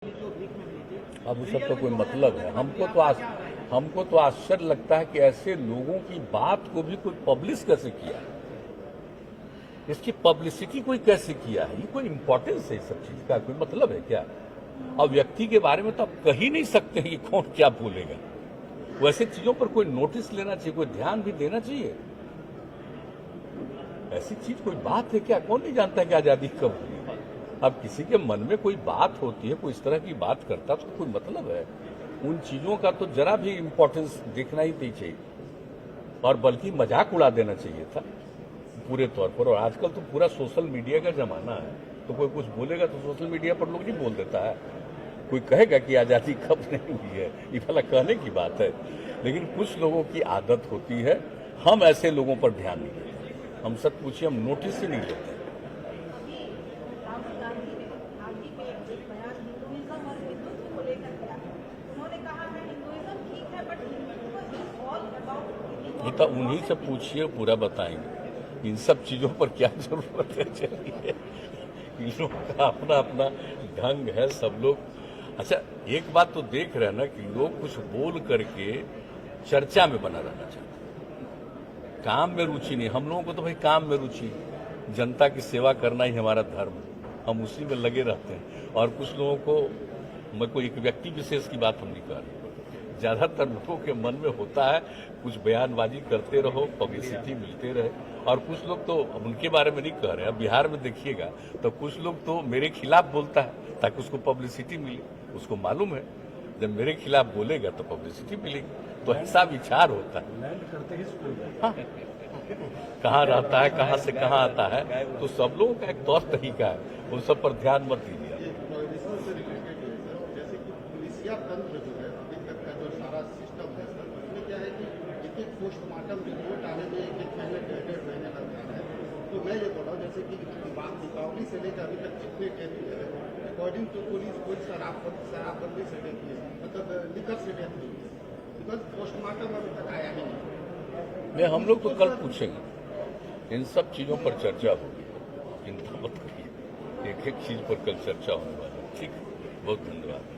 अब उस सब का कोई मतलब है? हमको तो आश्चर्य लगता है कि ऐसे लोगों की बात को भी कोई पब्लिश कैसे किया, इसकी पब्लिसिटी कोई कैसे किया है? ये कोई इंपॉर्टेंस है? इस सब चीज का कोई मतलब है क्या? अब व्यक्ति के बारे में तो आप कह ही नहीं सकते हैं कि कौन क्या बोलेगा। वैसे चीजों पर कोई नोटिस लेना चाहिए, कोई ध्यान भी देना चाहिए। ऐसी चीज कोई बात है क्या? कौन नहीं जानता है कि आजादी कब हुई? अब किसी के मन में कोई बात होती है, कोई इस तरह की बात करता है, तो कोई मतलब है? उन चीजों का तो जरा भी इम्पोर्टेंस देखना ही नहीं चाहिए, और बल्कि मजाक उड़ा देना चाहिए था पूरे तौर पर। और आजकल तो पूरा सोशल मीडिया का जमाना है, तो कोई कुछ बोलेगा तो सोशल मीडिया पर लोग नहीं बोल देता है। कोई कहेगा कि आजादी कब नहीं हुई है, ये भला कहने की बात है। लेकिन कुछ लोगों की आदत होती है, हम ऐसे लोगों पर ध्यान नहीं देते। हम सब पूछिए, हम नोटिस ही नहीं लेते। ये तो उन्हीं से पूछिए, पूरा बताएंगे। इन सब चीजों पर क्या जरूरत है? चलिए, इन लोगों का अपना अपना ढंग है, सब लोग। अच्छा, एक बात तो देख रहे हैं ना कि लोग कुछ बोल करके चर्चा में बना रहना चाहते हैं, काम में रुचि नहीं। हम लोगों को तो भाई काम में रुचि, जनता की सेवा करना ही हमारा धर्म है, हम उसी में लगे रहते हैं। और कुछ लोगों को, मैं कोई एक व्यक्ति विशेष की बात हम नहीं कर रहे, ज्यादातर लोगों के मन में होता है कुछ बयानबाजी करते रहो, पब्लिसिटी मिलते रहे। और कुछ लोग तो, अब उनके बारे में नहीं कह रहे, अब बिहार में देखिएगा तो कुछ लोग तो मेरे खिलाफ बोलता है ताकि उसको पब्लिसिटी मिले। उसको मालूम है जब मेरे खिलाफ बोलेगा तो पब्लिसिटी मिलेगी, तो ऐसा विचार होता है। हाँ, कहाँ रहता है, कहाँ से कहाँ आता है, तो सब लोगों का एक तौर तरीका है, उन सब पर ध्यान मत दीजिए। पोस्टमार्टम रिपोर्ट आने में एक महीने डेढ़ महीने लग जाता है। तो मैं ये बोल रहा हूँ, जैसे कि दीपावली से लेकर अभी तक जितने डेथ हुए हैं, अकॉर्डिंग टू पुलिस कोई शराबबंदी से डेथ हुई है, मतलब लिकर से डेथ हुई है, बिकॉज पोस्टमार्टम अभी तक आया ही नहीं। हम लोग तो कल पूछेंगे, इन सब चीजों पर चर्चा होगी, चिंता मत करिए, एक एक चीज पर कल चर्चा होने वाली है। ठीक, बहुत धन्यवाद।